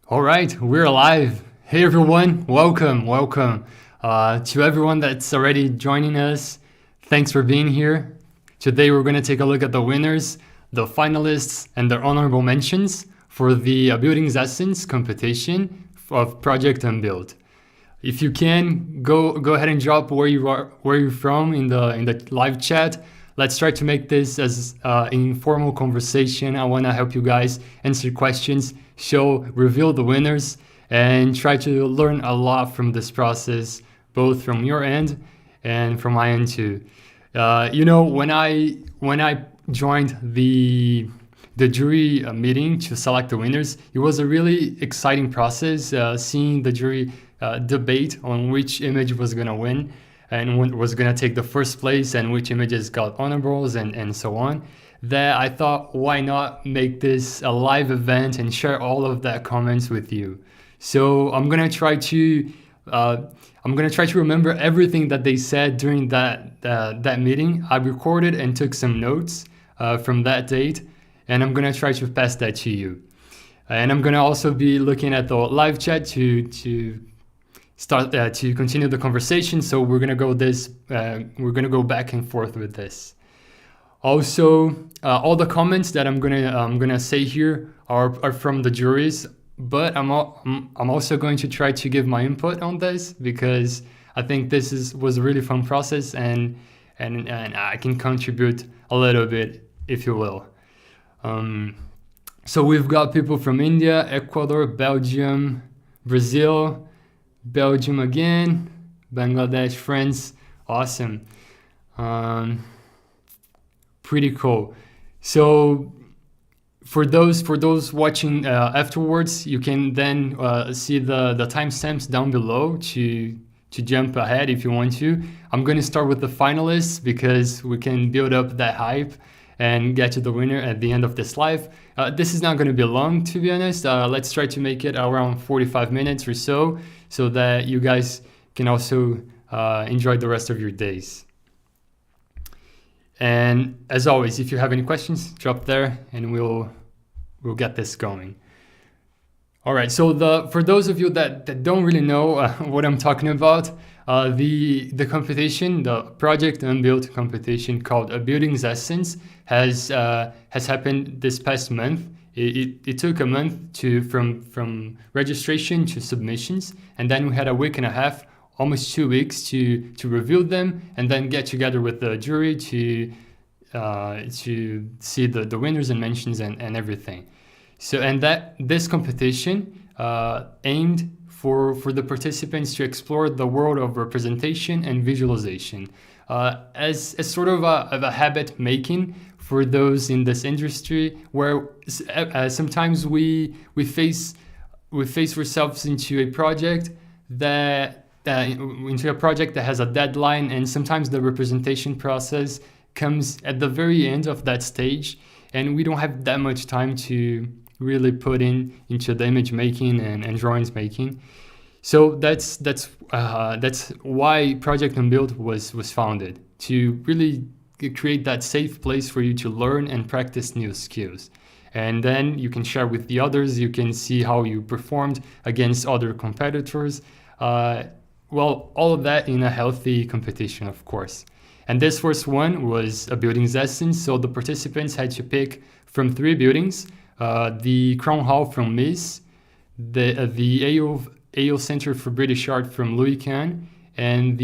All right, we're live. Hey everyone, welcome. To everyone that's already joining us, thanks for being here. Today we're going to take a look at the winners, the finalists, and their honorable mentions for the Buildings Essence competition of Project Unbuilt. If you can, go ahead and drop where you're from in the live chat. Let's try to make this as an informal conversation. I want to help you guys answer questions, reveal the winners, and try to learn a lot from this process, both from your end and from my end too. When I joined the jury meeting to select the winners, it was a really exciting process, seeing the jury debate on which image was going to win and was going to take the first place and which images got honorables and so on, that I thought, why not make this a live event and share all of that comments with you. So I'm going to try to remember everything that they said during that meeting. I recorded and took some notes from that date, and I'm going to try to pass that to you. And I'm going to also be looking at the live chat to start to continue the conversation. So we're gonna go back and forth with this. Also, all the comments that I'm gonna say here are from the juries, but I'm also going to try to give my input on this because I think this was a really fun process and I can contribute a little bit, if you will. So we've got people from India, Ecuador, Belgium, Brazil, Belgium again, Bangladesh, France, awesome. Pretty cool. So for those watching afterwards, you can then see the timestamps down below to jump ahead if you want to. I'm going to start with the finalists because we can build up that hype and get to the winner at the end of this live. This is not going to be long, to be honest. Let's try to make it around 45 minutes or so that you guys can also enjoy the rest of your days. And as always, if you have any questions, drop there and we'll get this going. All right, so for those of you that don't really know what I'm talking about, the competition, the Project Unbuilt competition called A Building's Essence has happened this past month. It took a month from registration to submissions, and then we had a week and a half, almost 2 weeks to review them, and then get together with the jury to see the winners and mentions and everything. So this competition aimed for the participants to explore the world of representation and visualization as sort of a habit making for those in this industry, where sometimes we face ourselves into a project that has a deadline, and sometimes the representation process comes at the very end of that stage, and we don't have that much time to really put into the image making and drawings making. So that's why Project Unbuilt was founded, to really create that safe place for you to learn and practice new skills. And then you can share with the others, you can see how you performed against other competitors. All of that in a healthy competition, of course. And this first one was A Building's Essence, so the participants had to pick from 3 buildings, the Crown Hall from Mies, the Yale Center for British Art from Louis Kahn, and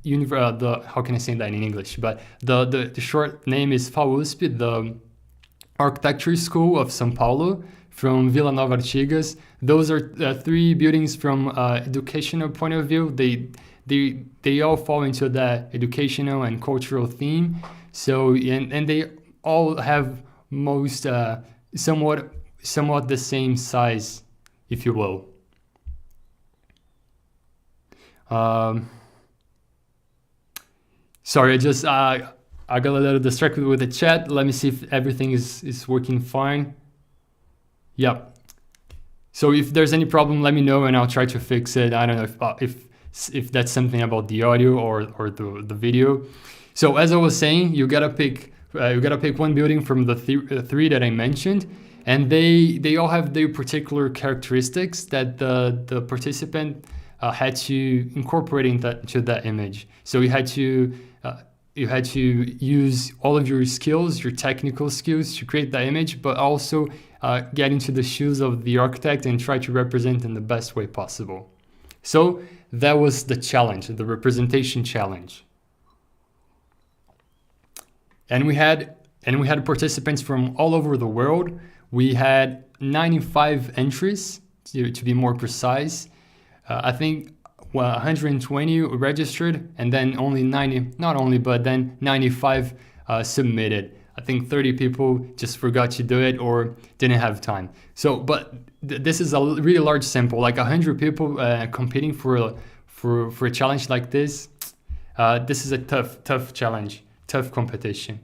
how can I say that in English? But the short name is FAU USP, the Architecture School of São Paulo from Vila Nova Artigas. Those are 3 buildings from educational point of view. They all fall into that educational and cultural theme. So and they all have most somewhat the same size, if you will. Sorry, I got a little distracted with the chat. Let me see if everything is working fine. Yep. So if there's any problem, let me know and I'll try to fix it. I don't know if that's something about the audio or the video. So as I was saying, you gotta pick one building from the 3 that I mentioned, and they all have their particular characteristics that the participant had to incorporate into that image. So you had to use all of your skills, your technical skills, to create that image, but also get into the shoes of the architect and try to represent in the best way possible. So that was the challenge, the representation challenge. And we had participants from all over the world. We had 95 entries, to be more precise. I think 120 registered, and then only 95 submitted. I think 30 people just forgot to do it or didn't have time. So, but this is a really large sample, like 100 people competing for a challenge like this. This is a tough challenge, tough competition.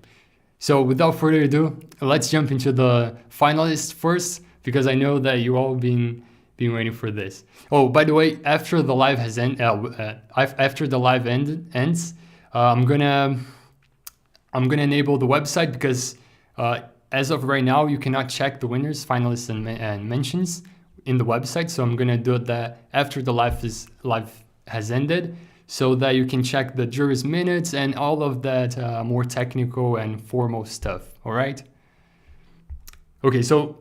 So without further ado, let's jump into the finalists first, because I know that you all been waiting for this. Oh, by the way, after the live ends, I'm gonna enable the website, because as of right now, you cannot check the winners, finalists, and mentions in the website. So I'm gonna do that after the live has ended, so that you can check the jury's minutes and all of that more technical and formal stuff. All right. Okay, so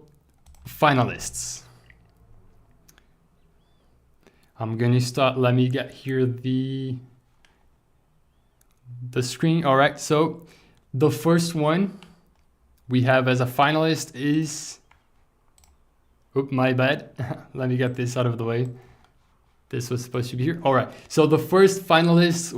finalists. I'm gonna start. Let me get here the screen. All right, so the first one we have as a finalist is, oop, my bad. Let me get this out of the way. This was supposed to be here. All right, so the first finalist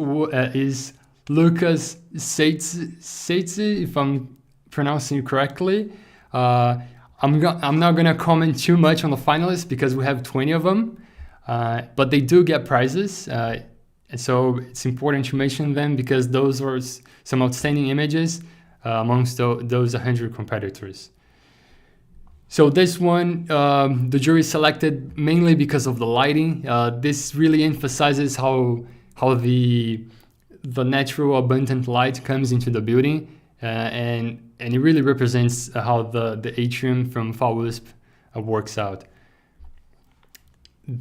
is Lucas Seitze, if I'm pronouncing it correctly. I'm not gonna comment too much on the finalists because we have 20 of them. But they do get prizes, and so it's important to mention them, because those are some outstanding images amongst those 100 competitors. So this one, the jury selected mainly because of the lighting. This really emphasizes how the natural abundant light comes into the building, and it really represents how the atrium from FAU USP works out.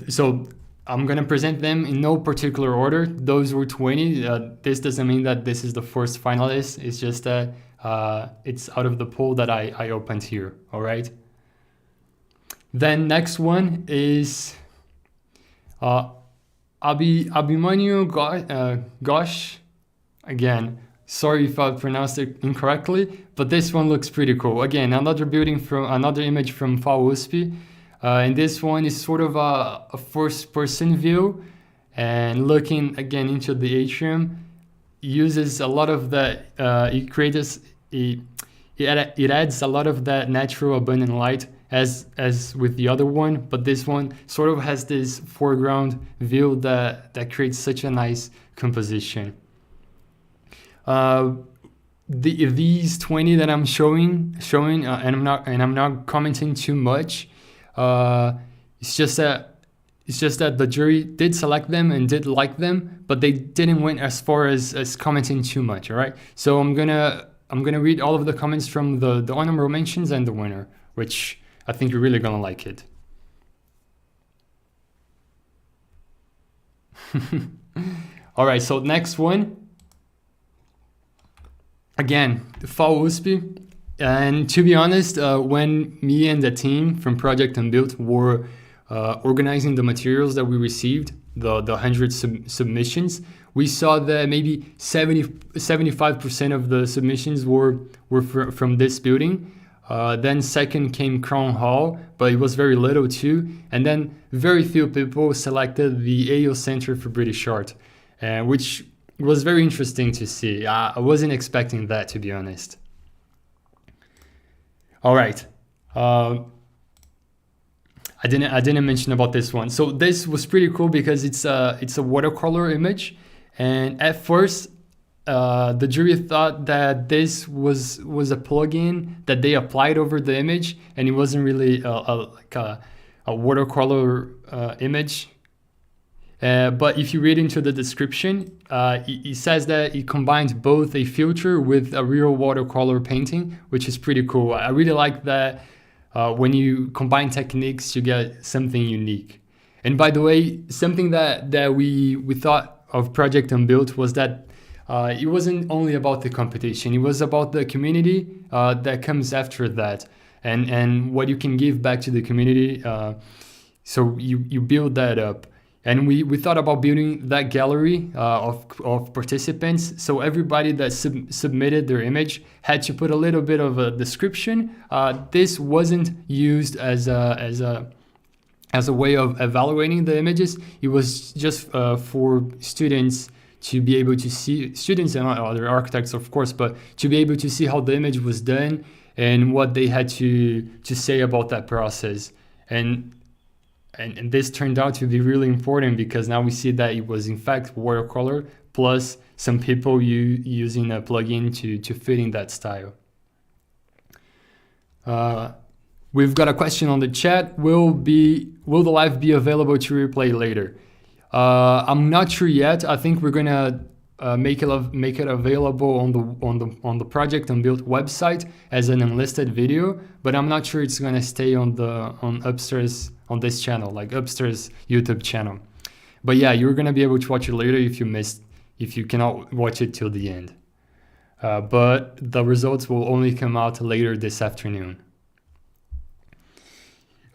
So I'm going to present them in no particular order. Those were 20. This doesn't mean that this is the first finalist. It's just that it's out of the pool that I opened here. All right. Then next one is Abhimanyu Ghosh. Again, sorry if I pronounced it incorrectly, but this one looks pretty cool. Again, another image from FAU USP. And this one is sort of a first-person view, and looking again into the atrium, uses a lot of that. It adds a lot of that natural abundant light as with the other one, but this one sort of has this foreground view that creates such a nice composition. These 20 that I'm showing, and I'm not commenting too much. It's just that the jury did select them and did like them, but they didn't went as far as commenting too much. All right, so I'm gonna read all of the comments from the honorable mentions and the winner, which I think you're really gonna like it. All right, so next one, again, the FAU USP. And to be honest, when me and the team from Project Unbuilt were organizing the materials that we received, the 100 submissions, we saw that maybe 75% of the submissions were from this building. Then second came Crown Hall, but it was very little too. And then very few people selected the Yale Center for British Art, which was very interesting to see. I wasn't expecting that, to be honest. All right. I didn't mention about this one. So this was pretty cool because it's a watercolor image, and at first the jury thought that this was a plugin that they applied over the image, and it wasn't really like a watercolor image. But if you read into the description, it says that it combines both a filter with a real watercolor painting, which is pretty cool. I really like that when you combine techniques, you get something unique. And by the way, something that we thought of Project Unbuilt was that it wasn't only about the competition, it was about the community that comes after that, and what you can give back to the community. So you build that up. And we thought about building that gallery of participants. So everybody that submitted their image had to put a little bit of a description. This wasn't used as a way of evaluating the images. It was just for students to be able to see, students and other architects, of course, but to be able to see how the image was done and what they had to say about that process. And this turned out to be really important, because now we see that it was in fact watercolor plus some people using a plugin to fit in that style. We've got a question on the chat. Will the live be available to replay later? I'm not sure yet. I think we're gonna make it available on the Project Unbuilt website as an unlisted video, but I'm not sure it's gonna stay on Upstairs, on this channel, like Upstairs YouTube channel. But yeah, you're gonna be able to watch it later if you cannot watch it till the end. But the results will only come out later this afternoon.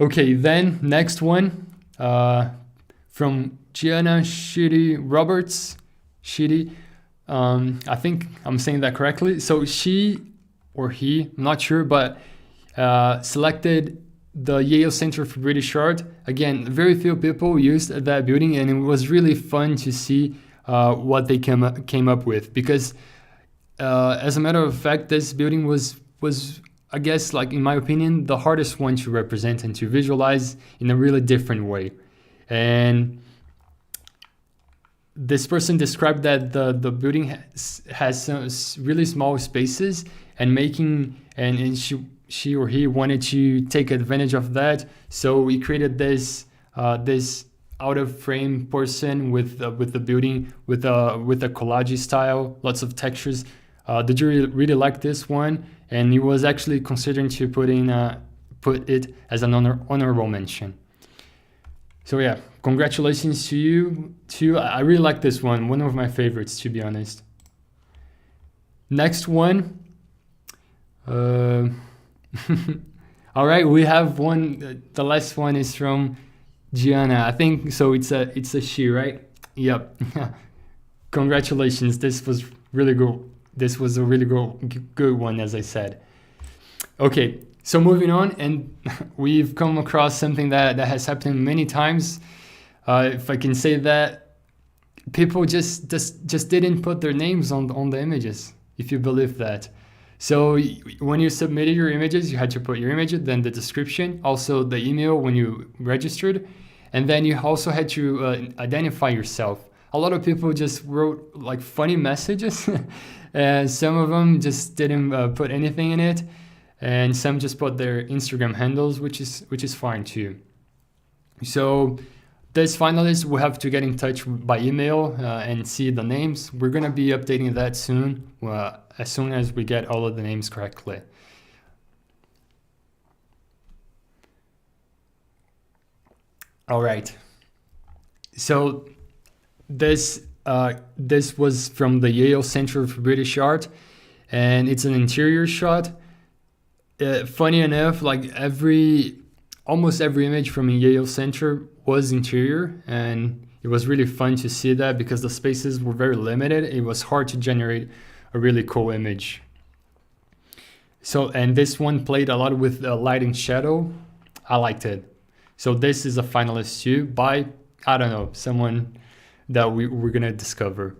Okay, then next one from Gianna Shitty Roberts. Shitty, I think I'm saying that correctly. So she or he, I'm not sure, but selected the Yale Center for British Art. Again, very few people used that building, and it was really fun to see what they came up with, because as a matter of fact, this building was I guess, like in my opinion, the hardest one to represent and to visualize in a really different way. And this person described that the building has some really small spaces, and she or he wanted to take advantage of that. So we created this out of frame person with the building with a collage style, lots of textures. The jury really liked this one, and he was actually considering to put it as an honorable mention. So yeah, congratulations to you too. I really like this one of my favorites, to be honest. Next one. All right, we have one. The last one is from Gianna. I think so. It's a she, right? Yep. Congratulations. This was really good. This was a really good one, as I said. Okay, so moving on, and we've come across something that has happened many times. If I can say that, people just didn't put their names on the images, if you believe that. So when you submitted your images, you had to put your image, then the description, also the email when you registered, and then you also had to identify yourself. A lot of people just wrote like funny messages, and some of them just didn't put anything in it, and some just put their Instagram handles, which is fine too. So this finalist will have to get in touch by email and see the names. We're gonna be updating that soon, as soon as we get all of the names correctly. All right. So this was from the Yale Center for British Art, and it's an interior shot. Funny enough, like almost every image from Yale Center was interior, and it was really fun to see that because the spaces were very limited. It was hard to generate a really cool image. So, and this one played a lot with light and shadow. I liked it. So this is a finalist too by, I don't know, someone that we're gonna discover.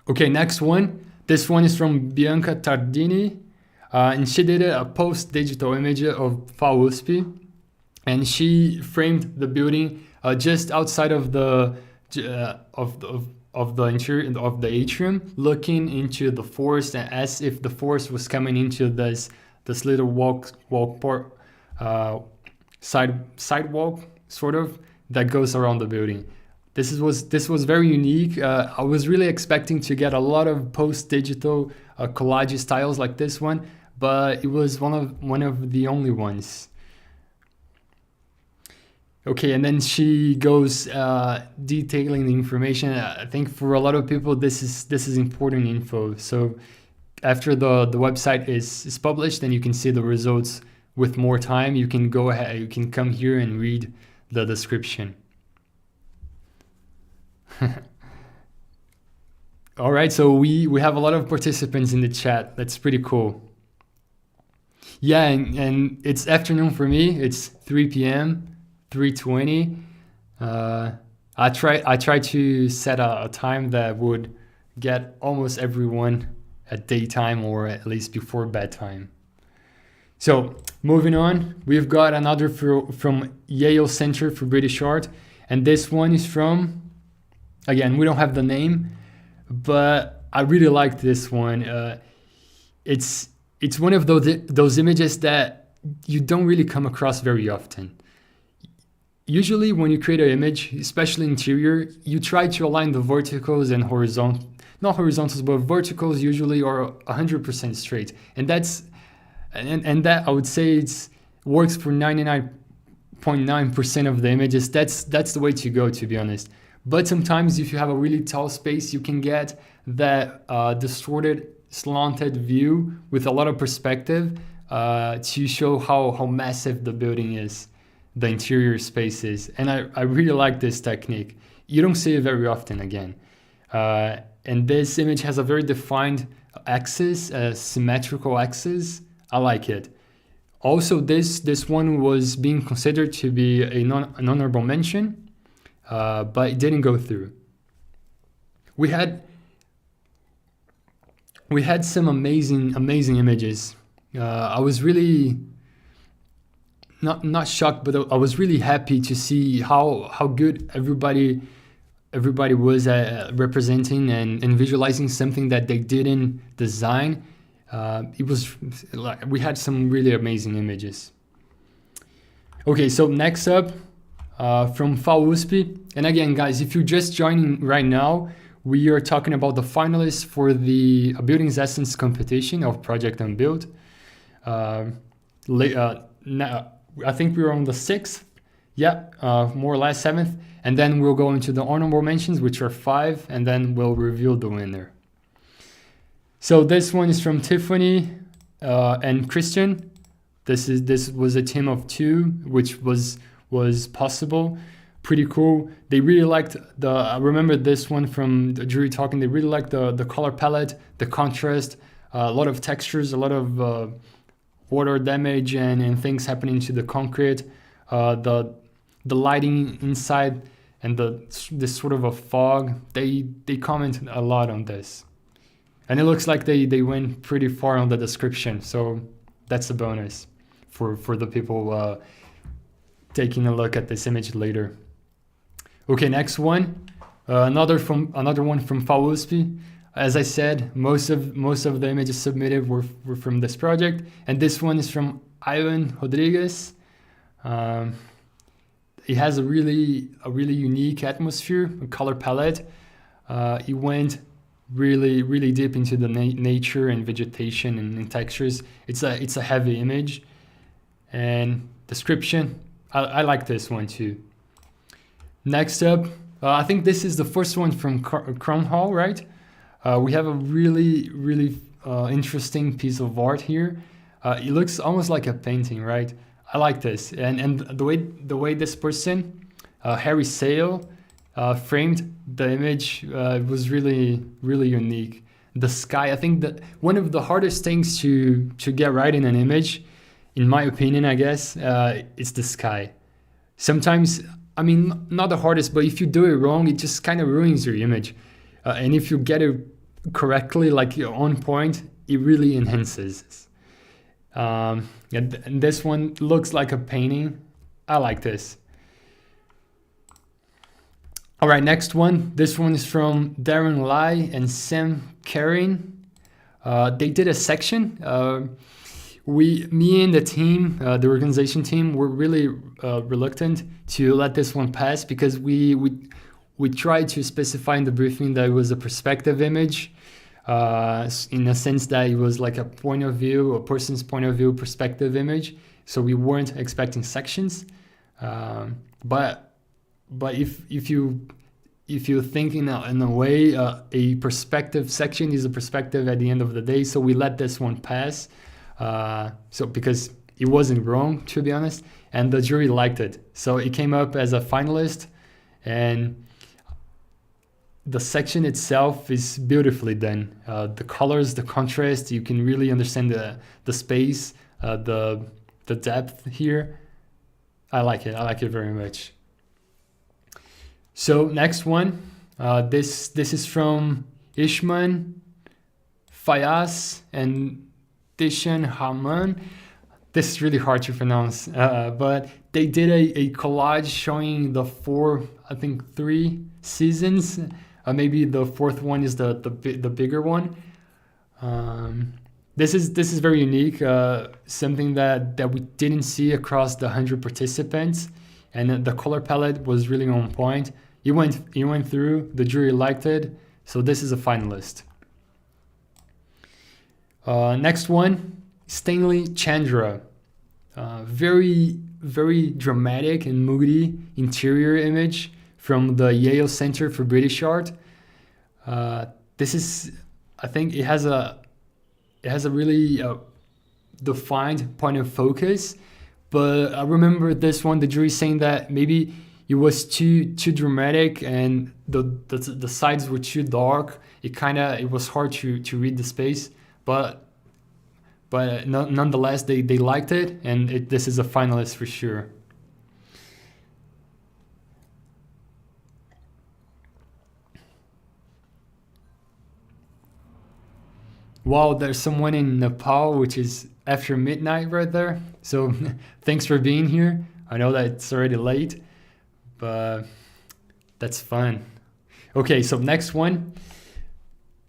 Okay, next one. This one is from Bianca Tardini, and she did a post-digital image of FAU USP, and she framed the building just outside of the interior of the atrium, looking into the forest, as if the forest was coming into this little sidewalk sort of that goes around the building. This was very unique. I was really expecting to get a lot of post-digital collage styles like this one, but it was one of the only ones. Okay, and then she goes detailing the information. I think for a lot of people this is important info. So after the website is published, then you can see the results with more time. You can go ahead, you can come here and read the description. All right, so we have a lot of participants in the chat. That's pretty cool. Yeah, and it's afternoon for me. It's 3 p.m., 3:20. I try to set a time that would get almost everyone at daytime or at least before bedtime. So moving on, we've got another from Yale Center for British Art, and this one is from, again, we don't have the name, but I really like this one. It's one of those images that you don't really come across very often. Usually when you create an image, especially interior, you try to align the verticals and not horizontals, but verticals usually are 100% straight. And that I would say it works for 99.9% of the images. That's the way to go, to be honest. But sometimes if you have a really tall space, you can get that distorted, slanted view with a lot of perspective to show how massive the building is, the interior space is. And I really like this technique. You don't see it very often again. And this image has a very defined axis, a symmetrical axis. I like it. Also, this one was being considered to be an honorable mention, but it didn't go through. We had some amazing images. I was really not shocked, but I was really happy to see how good everybody was at representing and visualizing something that they didn't design. It was like we had some really amazing images. Okay, so next up from FAU USP, and again, guys, if you're just joining right now, we are talking about the finalists for the Building's Essence competition of Project Unbuilt. Now, I think we were on the 6th, more or less 7th, and then we'll go into the honorable mentions, which are 5, and then we'll reveal the winner. So this one is from Tiffany and Christian. This was a team of 2, which was possible. Pretty cool. They really liked I remember this one from the jury talking. They really liked the color palette, the contrast, a lot of textures, a lot of water damage and things happening to the concrete, the lighting inside, and this sort of a fog. They commented a lot on this, and it looks like they went pretty far on the description. So that's a bonus for the people taking a look at this image later. Okay, next one, another one from FAU USP. As I said, most of the images submitted were from this project, and this one is from Ivan Rodriguez. It has a really unique atmosphere, a color palette. It went really deep into the nature and vegetation and textures. It's a heavy image, and description. I like this one too. Next up, I think this is the first one from Crown Hall, right? We have a really interesting piece of art here. It looks almost like a painting, right? I like this, and the way this person, Harry Sale, framed the image was really unique. The sky, I think that one of the hardest things to get right in an image, in my opinion, I guess, is the sky. Sometimes, I mean, not the hardest, but if you do it wrong, it just kind of ruins your image. And if you get it correctly, like you're on point, it really enhances. And this one looks like a painting. I like this. All right, next one. This one is from Darren Lai and Sam Karin. They did a section. Me and the team, the organization team, were really reluctant to let this one pass because we tried to specify in the briefing that it was a perspective image. in a sense that it was like a point of view, a person's point of view perspective image. So we weren't expecting sections. But if you think in a way, a perspective section is a perspective at the end of the day. So we let this one pass. So because it wasn't wrong, to be honest, and the jury liked it. So it came up as a finalist, and the section itself is beautifully done. The colors, the contrast, you can really understand the space, the depth here. I like it very much. So next one, this is from Ishman, Fayaz, and Dishan Haman. This is really hard to pronounce, but they did a collage showing the three seasons. Maybe the fourth one is the bigger one. This is very unique, something that we didn't see across the 100 participants, and the color palette was really on point. It went through, the jury liked it, so this is a finalist. Next one, Stanley Chandra. Very, very dramatic and moody interior image from the Yale Center for British Art. This is, I think it has a really defined point of focus, but I remember this one, the jury saying that maybe it was too dramatic and the sides were too dark. It was hard to read the space, but nonetheless they liked it, and this is a finalist for sure. Wow, there's someone in Nepal, which is after midnight right there. So thanks for being here. I know that it's already late, but that's fun. Okay, so next one,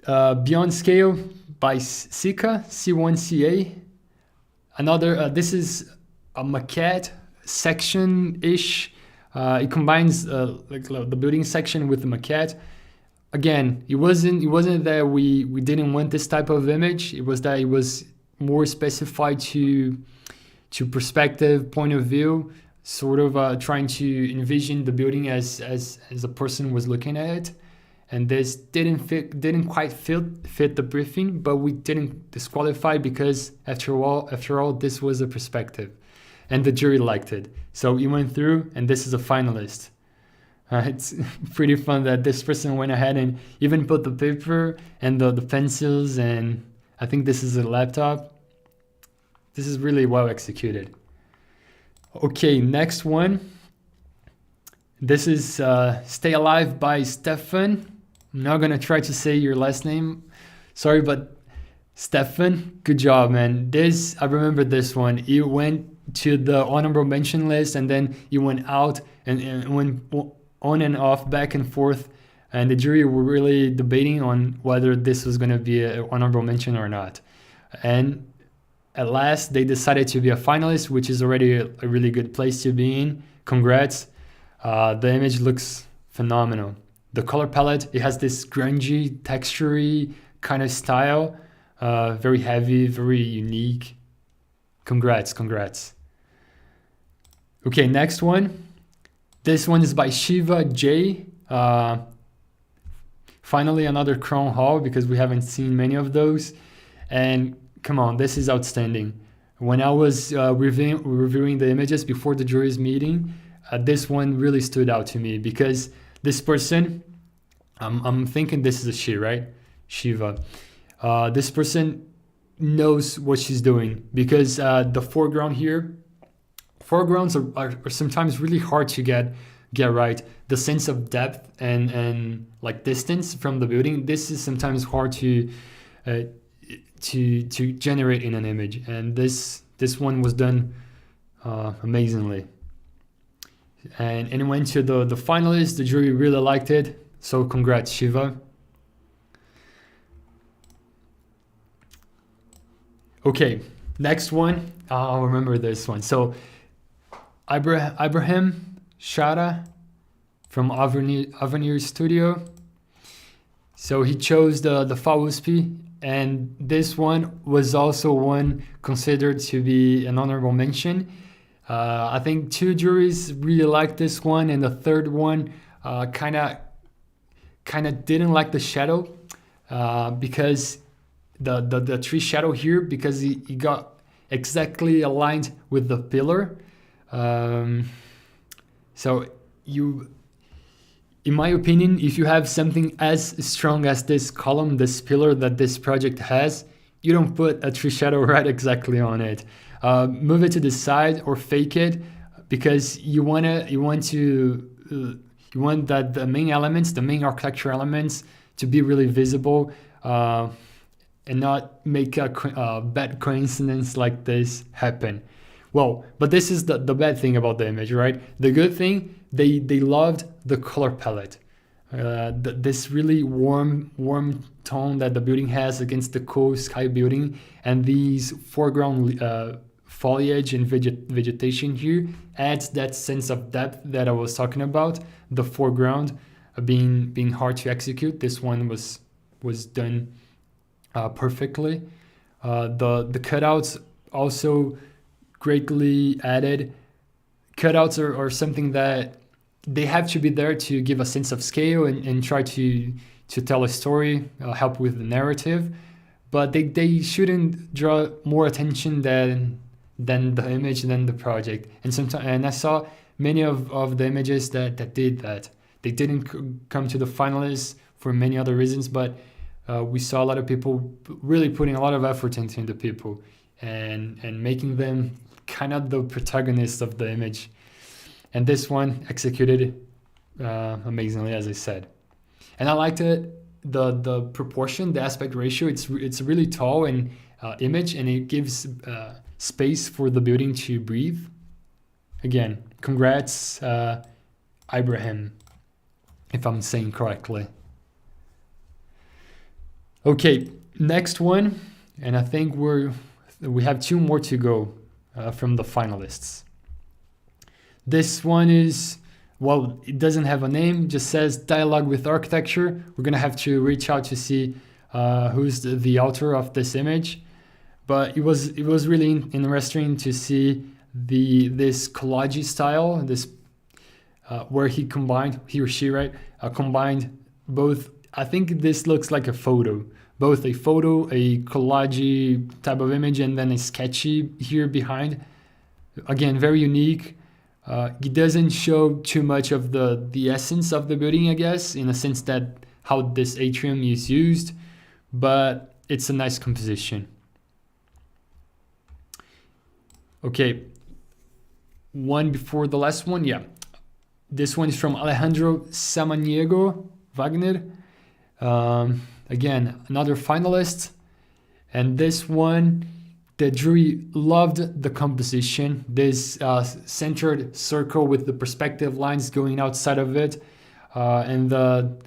Beyond Scale by Sika, C1CA. Another, this is a maquette section-ish. It combines like the building section with the maquette. Again, it wasn't that we didn't want this type of image. It was that it was more specified to perspective, point of view, sort of trying to envision the building as a person was looking at it. And this didn't quite fit the briefing, but we didn't disqualify because after all, this was a perspective, and the jury liked it. So it went through, and this is a finalist. It's pretty fun that this person went ahead and even put the paper and the pencils, and I think this is a laptop. This is really well executed. Okay, next one. This is Stay Alive by Stefan. I'm not gonna try to say your last name. Sorry, but Stefan, good job, man. I remember this one. You went to the honorable mention list, and then you went out and went on and off, back and forth, and the jury were really debating on whether this was gonna be an honorable mention or not. And at last, they decided to be a finalist, which is already a really good place to be in. Congrats. The image looks phenomenal. The color palette, it has this grungy, textury kind of style. Very heavy, very unique. Congrats. Okay, next one. This one is by Shiva J. Finally, another Crown Hall, because we haven't seen many of those. And come on, this is outstanding. When I was reviewing the images before the jury's meeting, this one really stood out to me because this person, I'm thinking this is a she, right? Shiva. This person knows what she's doing because the foregrounds are sometimes really hard to get right. The sense of depth and like distance from the building, this is sometimes hard to generate in an image, and this one was done amazingly. And it went to the finalists. The jury really liked it, so congrats, Shiva. Okay, next one. I'll remember this one. So Ibrahim Shara from Avenir Studio. So he chose the FAU USP, and this one was also one considered to be an honorable mention. I think 2 juries really liked this one, and the third one kind of didn't like the shadow because the tree shadow here, because he got exactly aligned with the pillar. So in my opinion, if you have something as strong as this column, this pillar that this project has, you don't put a tree shadow right exactly on it. Move it to the side or fake it, because you want that the main elements, the main architecture elements, to be really visible, and not make a bad coincidence like this happen. Well, but this is the bad thing about the image, right? The good thing, they loved the color palette. This really warm tone that the building has against the cool sky building, and these foreground foliage and vegetation here adds that sense of depth that I was talking about. The foreground being hard to execute. This one was done perfectly. The cutouts also greatly added. Cutouts are something that they have to be there to give a sense of scale and try to tell a story, help with the narrative, but they shouldn't draw more attention than the image, than the project. And I saw many of the images that did that. They didn't come to the finalists for many other reasons, but we saw a lot of people really putting a lot of effort into the people and making them kind of the protagonists of the image. And this one executed amazingly, as I said. And I liked it, the proportion, the aspect ratio. It's really tall and image, and it gives space for the building to breathe. Again, congrats, Ibrahim, if I'm saying correctly. Okay, next one, and I think we have 2 more to go from the finalists. This one is, well, it doesn't have a name, just says Dialogue with Architecture. We're gonna have to reach out to see who's the author of this image, but it was really interesting to see this collage style, this where he or she, right, combined both. I think this looks like a photo, both a photo, a collage type of image, and then a sketchy here behind. Again, very unique. It doesn't show too much of the essence of the building, I guess, in a sense that how this atrium is used, but it's a nice composition. Okay, one before the last one, yeah. This one is from Alejandro Samaniego Wagner. Again, another finalist. And this one, the jury loved the composition. This centered circle with the perspective lines going outside of it, and the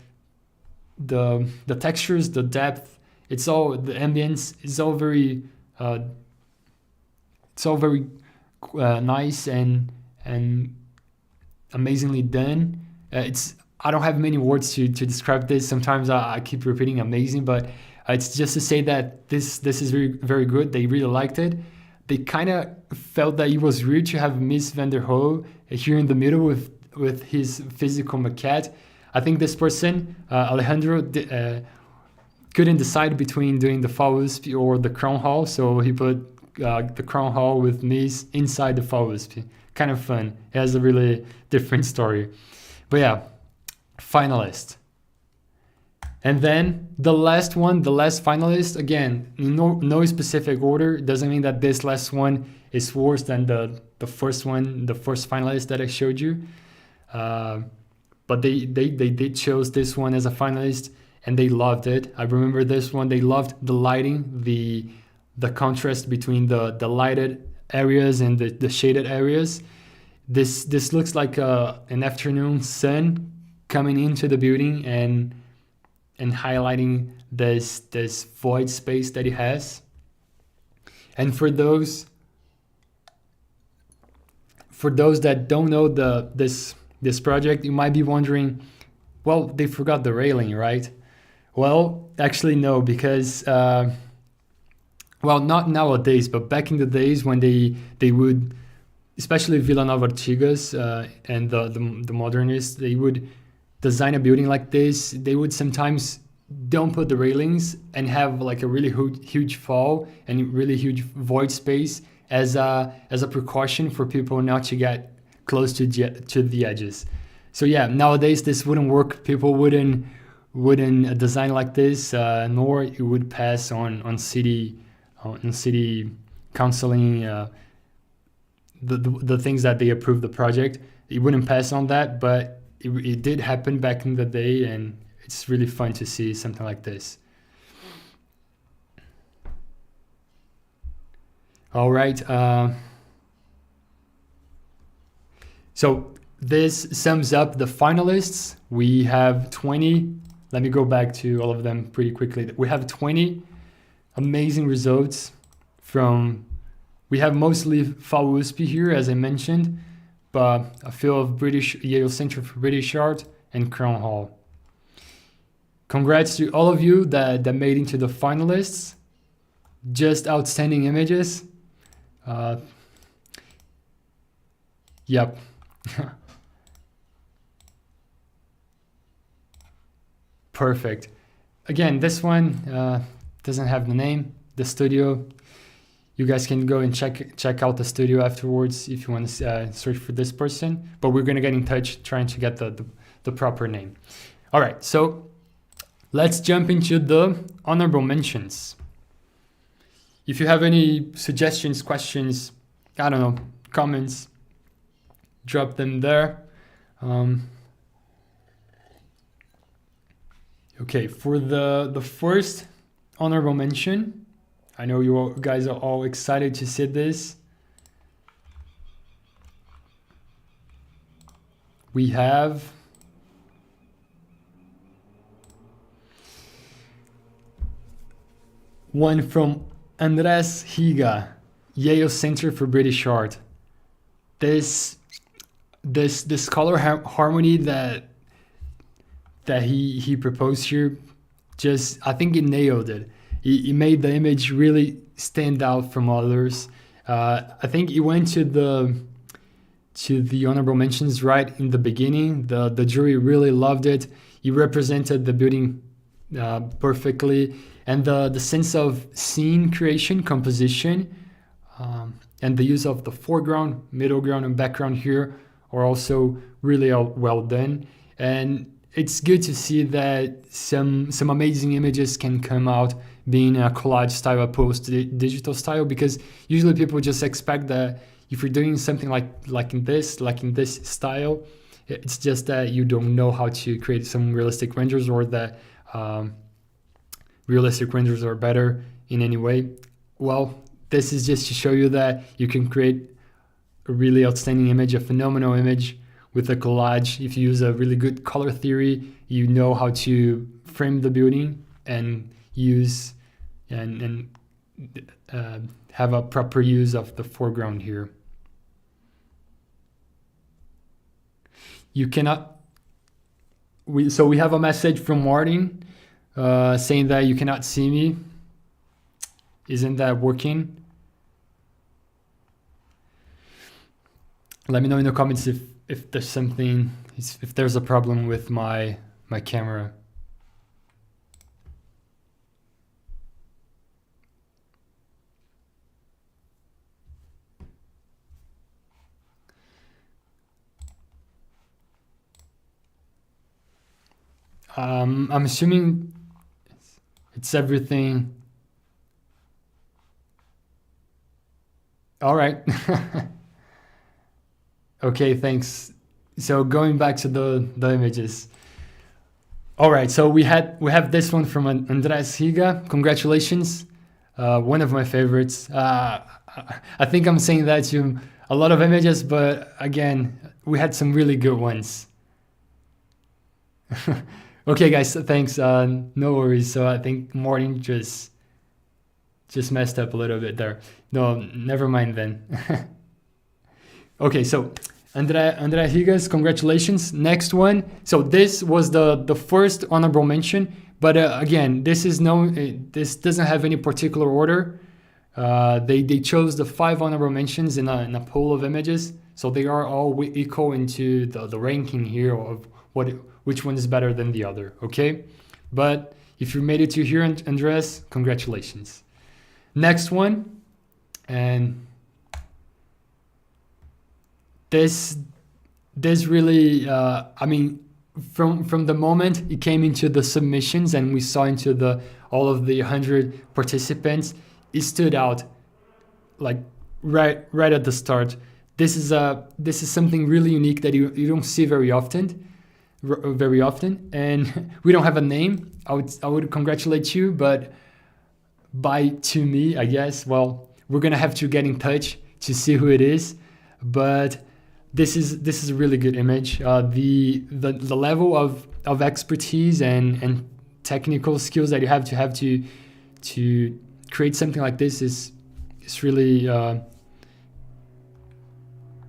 textures, the depth. The ambience is all very nice and amazingly done. I don't have many words to describe this. Sometimes I keep repeating amazing, but it's just to say that this is very, very good. They really liked it. They kind of felt that it was weird to have Mies Van der Rohe here in the middle with his physical maquette. I think this person, Alejandro, couldn't decide between doing the FAU USP or the Crown Hall, so he put the Crown Hall with Mies inside the FAU USP. Kind of fun. It has a really different story. But yeah, finalist. And then the last one, the last finalist, again, no specific order. It doesn't mean that this last one is worse than the first one, the first finalist that I showed you. But they did choose this one as a finalist, and they loved it. I remember this one. They loved the lighting, the contrast between the lighted areas and the shaded areas. This looks like an afternoon sun coming into the building and highlighting this void space that it has. And for those that don't know this project, you might be wondering, well, they forgot the railing, right? Well, actually no, because well, not nowadays, but back in the days when they would, especially Vila Nova Artigas and the modernists, they would design a building like this. They would sometimes don't put the railings and have like a really huge fall and really huge void space as a precaution for people not to get close to the edges. So yeah, nowadays this wouldn't work. People wouldn't design like this, nor it would pass on city counseling, the things that they approve the project. It wouldn't pass on that, but it did happen back in the day, and it's really fun to see something like this. All right. So this sums up the finalists. We have 20. Let me go back to all of them pretty quickly. We have 20 amazing results from, we have mostly FAU USP here, as I mentioned, but a few of Yale Center for British Art and Crown Hall. Congrats to all of you that made into the finalists. Just outstanding images. Yep. Perfect. Again, this one doesn't have the name, the studio. You guys can go and check out the studio afterwards if you want to search for this person, but we're going to get in touch trying to get the proper name. All right, so let's jump into the honorable mentions. If you have any suggestions, questions, I don't know, comments, drop them there. Okay, for the first honorable mention, I know you guys are all excited to see this. We have one from Andrés Higa, Yale Center for British Art. This color harmony that he proposed here, just, I think it nailed it. He made the image really stand out from others. I think he went to the honorable mentions right in the beginning. The jury really loved it. He represented the building perfectly, and the sense of scene creation, composition, and the use of the foreground, middle ground, and background here are also really well done. And it's good to see that some amazing images can come out being a collage style opposed to digital style, because usually people just expect that if you're doing something like in this style, it's just that you don't know how to create some realistic renders, or that realistic renders are better in any way. Well, this is just to show you that you can create a really outstanding image, a phenomenal image with a collage. If you use a really good color theory, you know how to frame the building and use and have a proper use of the foreground here. You cannot. We have a message from Martin saying that you cannot see me. Isn't that working? Let me know in the comments if there's something, if there's a problem with my camera. I'm assuming it's everything. All right. Okay, thanks. So going back to the images. All right, so we have this one from Andrés Higa. Congratulations, one of my favorites. I think I'm saying that to a lot of images, but again, we had some really good ones. Okay, guys, thanks. No worries. So I think Martin just messed up a little bit there. No, never mind then. Okay, so André Higas, congratulations. Next one. So this was the first honorable mention, But again, this doesn't have any particular order. They chose the 5 honorable mentions in a pool of images, so they are all equal into the ranking here of which one is better than the other. Okay, but if you made it to here, Andres, congratulations. Next one, and this really, I mean, from the moment it came into the submissions and we saw into all of the 100 participants, it stood out like right at the start. This is something really unique that you don't see very often, and we don't have a name. I would congratulate you, but to me, I guess, well, we're gonna have to get in touch to see who it is. But this is a really good image. The level of expertise and technical skills that you have to create something like this is really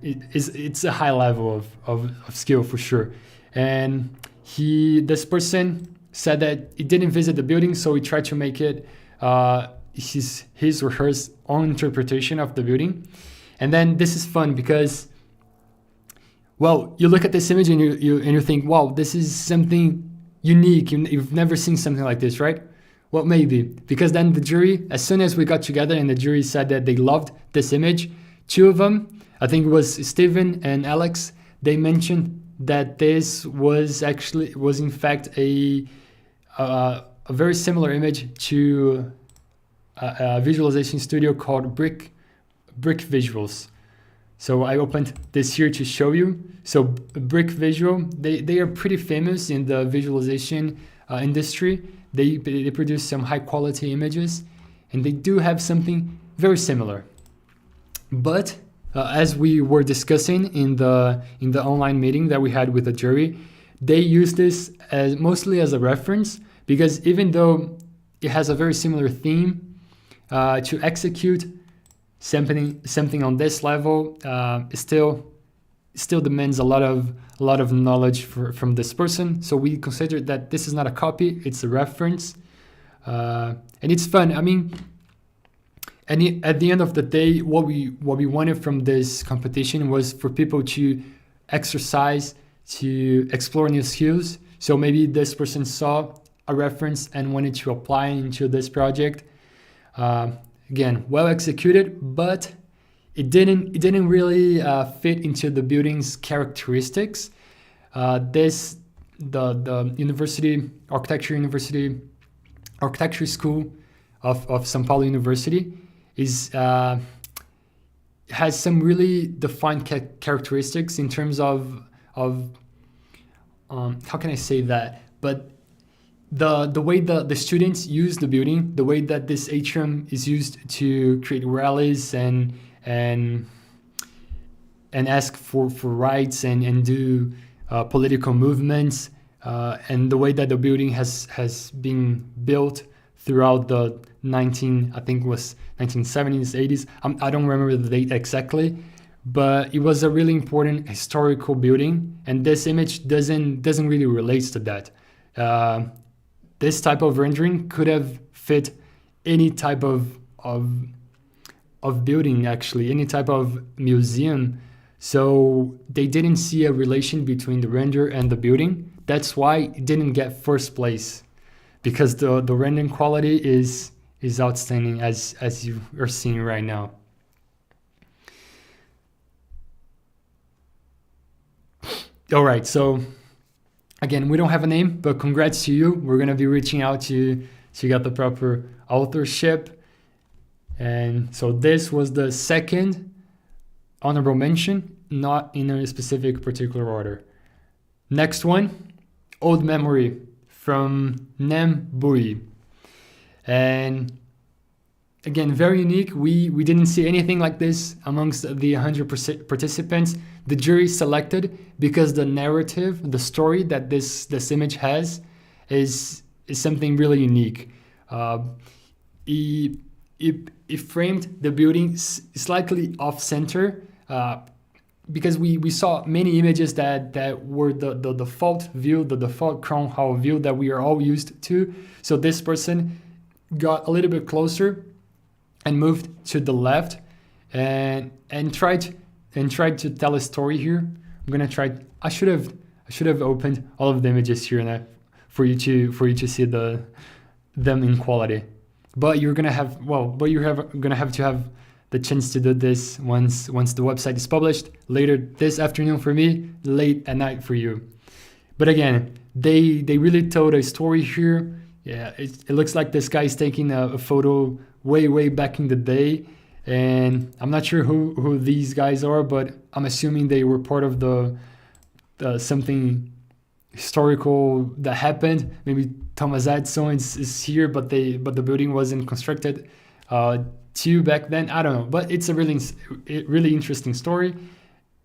it's a high level of skill for sure. And this person said that he didn't visit the building, so he tried to make it his or her own interpretation of the building. And then this is fun because, well, you look at this image and you think, wow, this is something unique. You've never seen something like this, right? Well, maybe, because then the jury, as soon as we got together and the jury said that they loved this image, 2 of them, I think it was Steven and Alex, they mentioned that this was in fact a very similar image to a visualization studio called Brick Visuals. So I opened this here to show you. So Brick Visual, they are pretty famous in the visualization industry. They produce some high quality images, and they do have something very similar. But as we were discussing in the online meeting that we had with the jury, they use this mostly as a reference, because even though it has a very similar theme, to execute something on this level still demands a lot of knowledge from this person. So we consider that this is not a copy, it's a reference, and it's fun. I mean, and at the end of the day, what we wanted from this competition was for people to exercise, to explore new skills. So maybe this person saw a reference and wanted to apply into this project. Again, well executed, but it didn't really fit into the building's characteristics. The university architecture school of São Paulo University has some really defined characteristics in terms of how can I say that? But the way the students use the building, the way that this atrium is used to create rallies and ask for rights and do political movements, and the way that the building has been built throughout the 1970s, 80s. I don't remember the date exactly, but it was a really important historical building, and this image doesn't really relate to that. This type of rendering could have fit any type of building, actually, any type of museum. So they didn't see a relation between the render and the building. That's why it didn't get first place, because the rendering quality is outstanding, as you are seeing right now. All right, so again, we don't have a name, but congrats to you. We're gonna be reaching out to get the proper authorship. And so this was the second honorable mention, not in a specific particular order. Next one, Old Memory from Nem Bui. And again, very unique. We didn't see anything like this amongst the 100 participants. The jury selected because the narrative, the story that this image has is something really unique. It framed the building slightly off center, because we saw many images that were the default view, the default Chrome Hall view that we are all used to. So this person got a little bit closer and moved to the left and tried to tell a story here. I'm gonna try. I should have opened all of the images here now for you to see them in quality. But you're gonna have gonna have to have the chance to do this once the website is published later this afternoon for me, late at night for you. But again, they really told a story here. Yeah, it looks like this guy is taking a photo way back in the day, and I'm not sure who these guys are, but I'm assuming they were part of the something historical that happened. Maybe Thomas Edison is here, but the building wasn't constructed too back then. I don't know, but it's a really interesting story.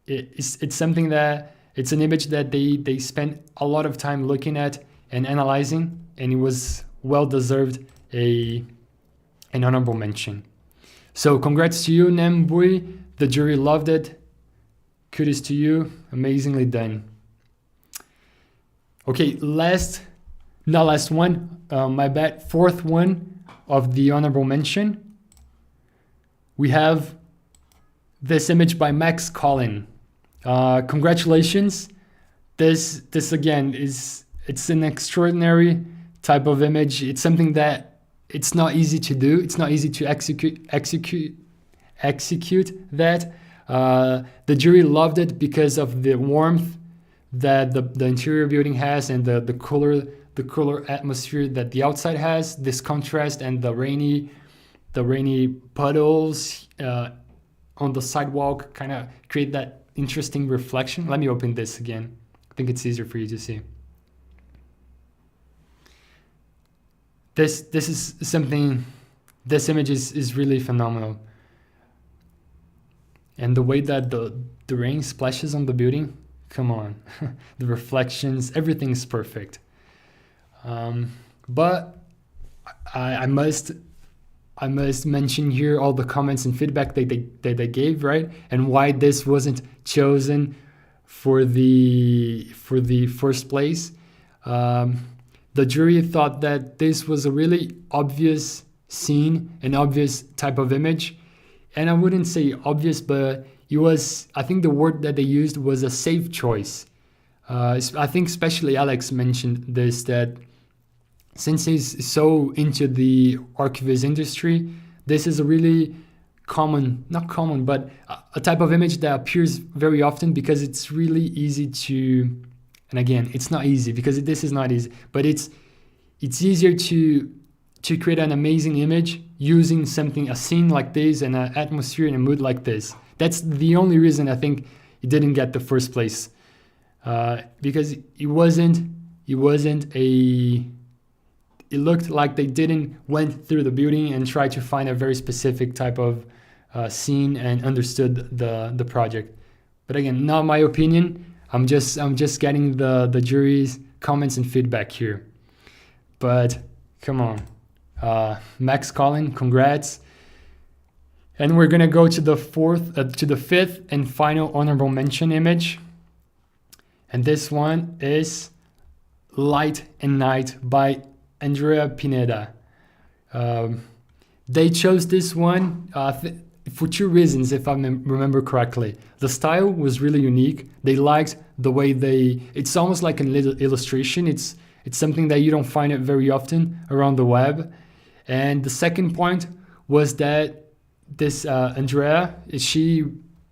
It's something that it's an image that they spent a lot of time looking at and analyzing, and it was well deserved an honorable mention. So congrats to you, Nembui. The jury loved it. Kudos to you. Amazingly done. Okay, not last one, my bad, fourth one of the honorable mention. We have this image by Max Collin. Congratulations. This again it's an extraordinary type of image. It's something that it's not easy to do. It's not easy to execute that. The jury loved it because of the warmth that the interior building has and the cooler atmosphere that the outside has. This contrast and the rainy puddles on the sidewalk kind of create that interesting reflection. Let me open this again. I think it's easier for you to see. This is something. This image is really phenomenal. And the way that the rain splashes on the building, come on, the reflections, everything's perfect. But I must mention here all the comments and feedback that they gave, right? And why this wasn't chosen for the first place. The jury thought that this was a really obvious scene, an obvious type of image. And I wouldn't say obvious, but it was, I think the word that they used was a safe choice. I think especially Alex mentioned this, that since he's so into the archivist industry, this is a really not common, but a type of image that appears very often because it's really easy to, and again, it's not easy because this is not easy, but it's easier to create an amazing image using a scene like this and an atmosphere and a mood like this. That's the only reason I think it didn't get the first place, because it looked like they didn't went through the building and try to find a very specific type of scene and understood the project. But again, not my opinion. I'm just getting the jury's comments and feedback here. But come on. Max Collin, congrats. And we're gonna go to the fifth and final honorable mention image. And this one is Light and Night by Andrea Pineda. They chose this one for two reasons, if I remember correctly. The style was really unique. They liked the way it's almost like an illustration. It's something that you don't find it very often around the web. And the second point was that this Andrea, she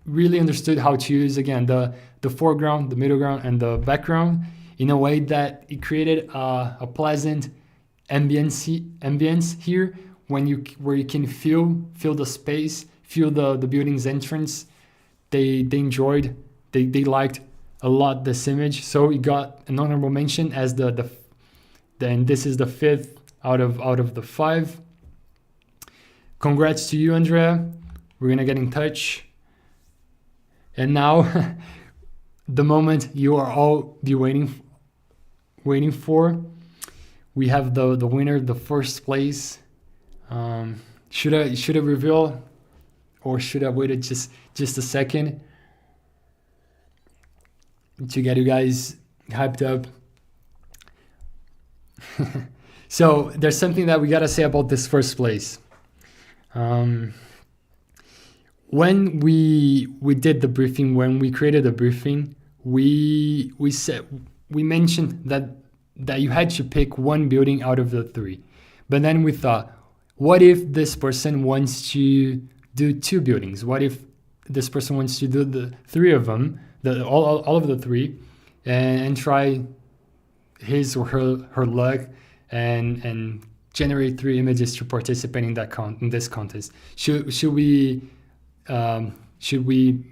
really understood how to use, again, the foreground, the middle ground, and the background in a way that it created a pleasant ambience here where you can feel the space, feel the building's entrance. They liked a lot this image, so it got an honorable mention as then this is the fifth out of the 5. Congrats to you, Andrea. We're gonna get in touch. And now, the moment you are all be waiting for. We have the winner, the first place. Should I reveal, or should I wait just a second? to get you guys hyped up. So there's something that we gotta say about this first place. When we did the briefing, when we created the briefing, we mentioned that you had to pick one building out of the three. But then we thought, what if this person wants to do two buildings? What if this person wants to do the three of them, all of the three, and try his or her luck and generate three images to participate in this contest? Should we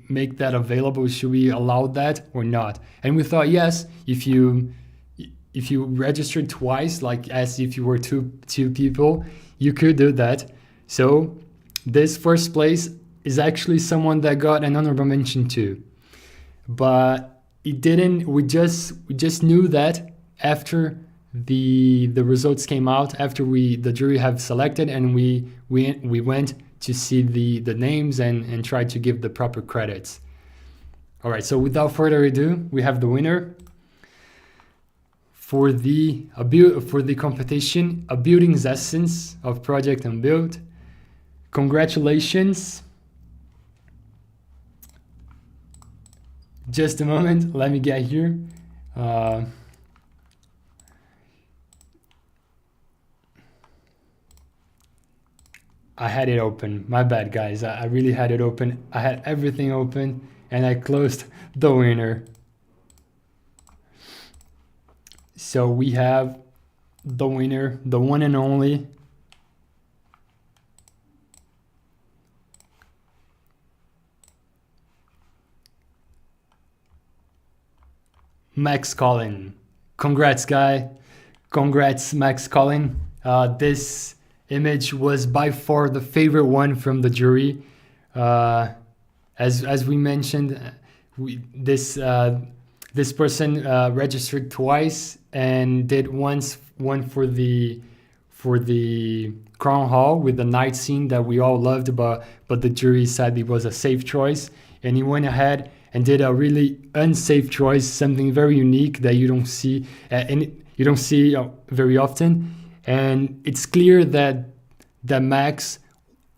make that available? Should we allow that or not? And we thought, yes, if you registered twice, like as if you were two people, you could do that. So this first place is actually someone that got an honorable mention too, but it didn't. We just knew that after the results came out, after the jury have selected, and we went to see the names and try to give the proper credits. All right, so without further ado, we have the winner for the competition, A Building's Essence of Project Unbuilt. Congratulations. Just a moment, let me get here. I had it open. My bad, guys. I really had it open. I had everything open and I closed the winner. So we have the winner, the one and only Max Collin. Congrats, guy. Congrats, Max Collin. This image was by far the favorite one from the jury. As we mentioned, this person registered twice and did one for the Crown Hall with the night scene that we all loved, but the jury said it was a safe choice, and he went ahead and did a really unsafe choice, something very unique that you don't see very often. And it's clear that Max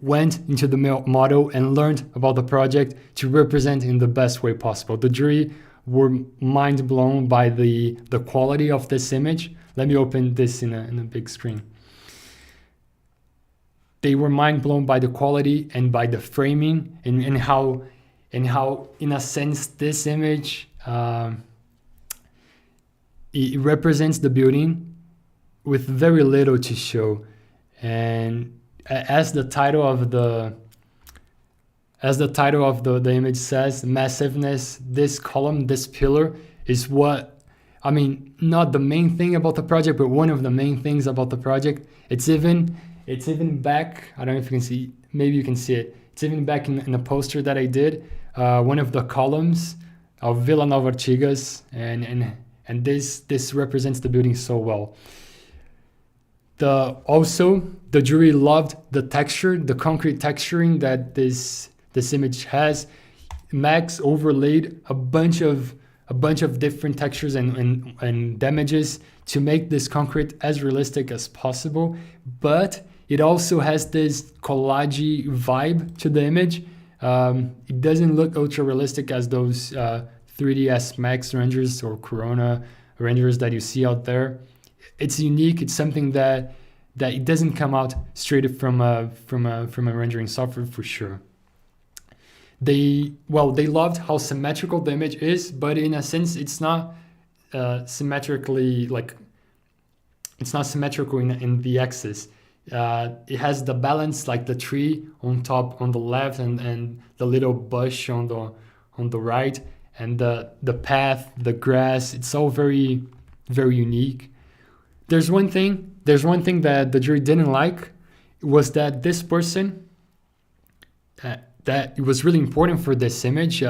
went into the model and learned about the project to represent in the best way possible. The jury were mind blown by the quality of this image. Let me open this in a big screen. They were mind blown by the quality and by the framing and how in a sense this image it represents the building with very little to show. And as the title of the image says, massiveness, this column, this pillar is what, I mean, not the main thing about the project, but one of the main things about the project. It's even back, I don't know if you can see, maybe you can see it. It's even back in a poster that I did, one of the columns of Vila Nova Artigas, and this represents the building so well. Also, the jury loved the texture, the concrete texturing that this image has. Max overlaid a bunch of different textures and damages to make this concrete as realistic as possible, but it also has this collage vibe to the image. It doesn't look ultra realistic as those 3ds Max renders or Corona renders that you see out there. It's unique. It's something that it doesn't come out straight from a rendering software for sure. They loved how symmetrical the image is, but in a sense, it's not symmetrical in the axis. It has the balance like the tree on top on the left and the little bush on the right, and the path, the grass. It's all very, very unique. There's one thing that the jury didn't like, was that this person, that it was really important for this image.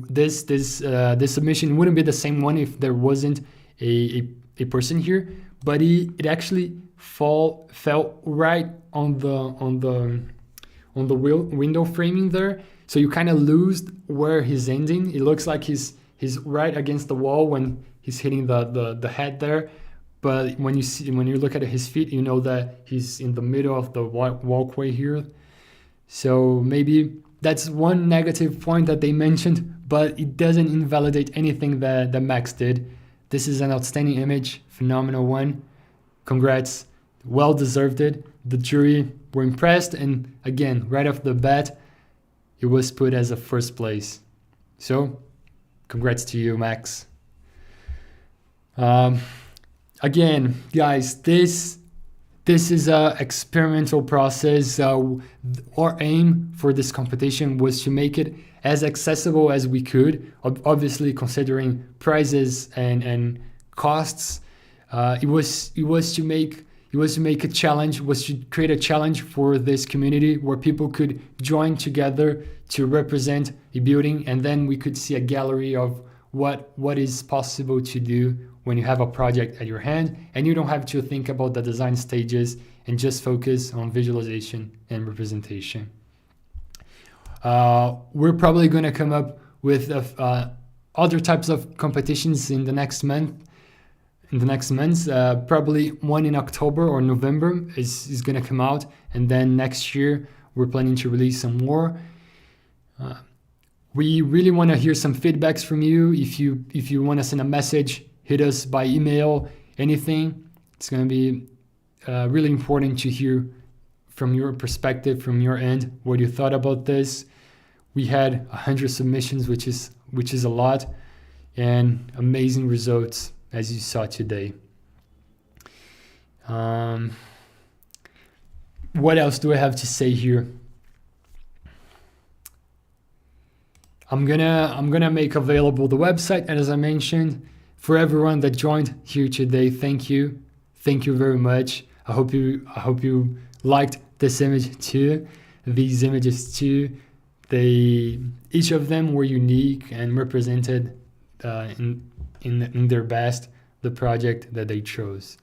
This submission wouldn't be the same one if there wasn't a person here, but it actually fell right on the window framing there. So you kind of lose where he's ending. It looks like he's he's right against the wall when he's hitting the head there. But when you look at his feet, you know that he's in the middle of the walkway here. So maybe that's one negative point that they mentioned, but it doesn't invalidate anything that Max did. This is an outstanding image, phenomenal one. Congrats, well deserved it. The jury were impressed, and again, right off the bat, it was put as a first place. So, congrats to you, Max. Again, guys, this is a experimental process. Our aim for this competition was to make it as accessible as we could, obviously considering prices and costs. It was to make a challenge, was to create a challenge for this community where people could join together to represent a building, and then we could see a gallery of what is possible to do when you have a project at your hand and you don't have to think about the design stages and just focus on visualization and representation. We're probably going to come up with other types of competitions in the next month. Probably one in October or November is going to come out, and then next year we're planning to release some more. We really want to hear some feedbacks from you. If you want to send a message, hit us by email, anything. It's going to be really important to hear from your perspective, from your end, what you thought about this. We had 100 submissions, which is a lot, and amazing results, as you saw today. What else do I have to say here? I'm gonna make available the website, and as I mentioned, for everyone that joined here today, thank you very much. I hope you liked this image too, these images too. Each of them were unique and represented in their best the project that they chose.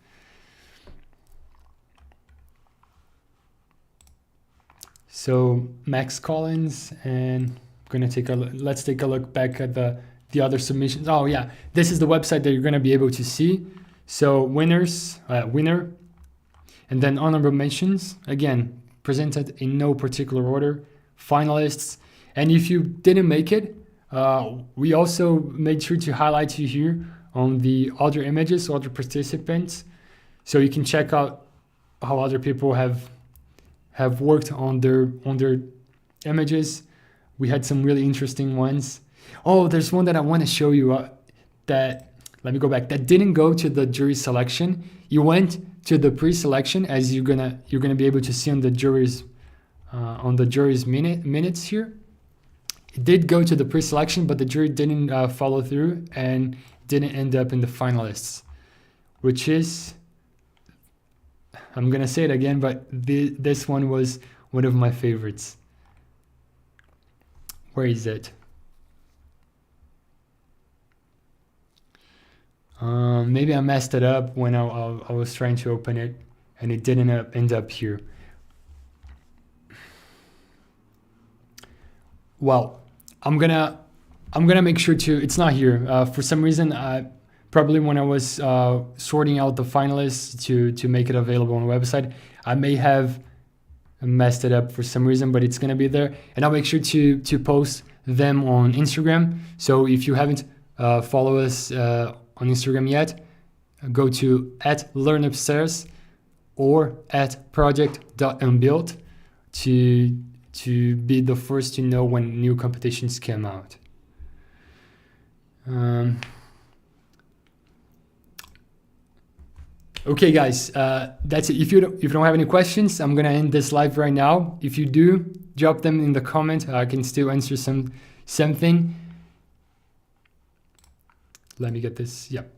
So Max Collins, and let's take a look back at the other submissions. Oh yeah, this is the website that you're gonna be able to see. So winner, and then honorable mentions, again, presented in no particular order, finalists. And if you didn't make it, we also made sure to highlight you here on the other images, other participants, so you can check out how other people have worked on their images. We had some really interesting ones. Oh, there's one that I want to show you let me go back, that didn't go to the jury selection. You went to the pre-selection, as you're gonna be able to see on the jury's minutes here. It did go to the pre-selection, but the jury didn't follow through and didn't end up in the finalists, which is, I'm gonna say it again, but this one was one of my favorites. Where is it? Maybe I messed it up when I was trying to open it, and it didn't end up here. Well, I'm gonna make sure to. It's not here for some reason. Probably when I was sorting out the finalists to make it available on the website, I may have messed it up for some reason, but it's gonna be there, and I'll make sure to post them on Instagram. So if you haven't followed us on Instagram yet, go to @learnupstairs or @project.unbuilt to be the first to know when new competitions come out. Okay, guys, that's it. If you don't have any questions, I'm gonna end this live right now. If you do, drop them in the comment. I can still answer something. Let me get this. Yep.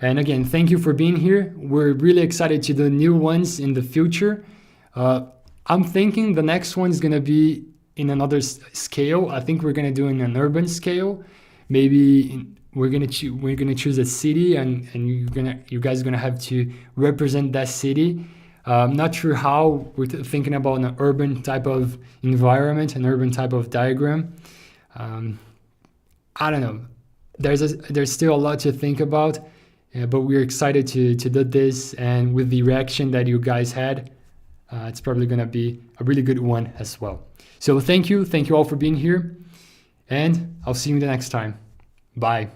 And again, thank you for being here. We're really excited to do new ones in the future. I'm thinking the next one is gonna be in another scale. I think we're gonna do in an urban scale. Maybe we're gonna choose a city, and you guys are gonna have to represent that city. I'm not sure how. We're thinking about an urban type of environment, an urban type of diagram. I don't know. There's still a lot to think about, but we're excited to do this, and with the reaction that you guys had, it's probably gonna be a really good one as well. So thank you all for being here, and I'll see you the next time. Bye.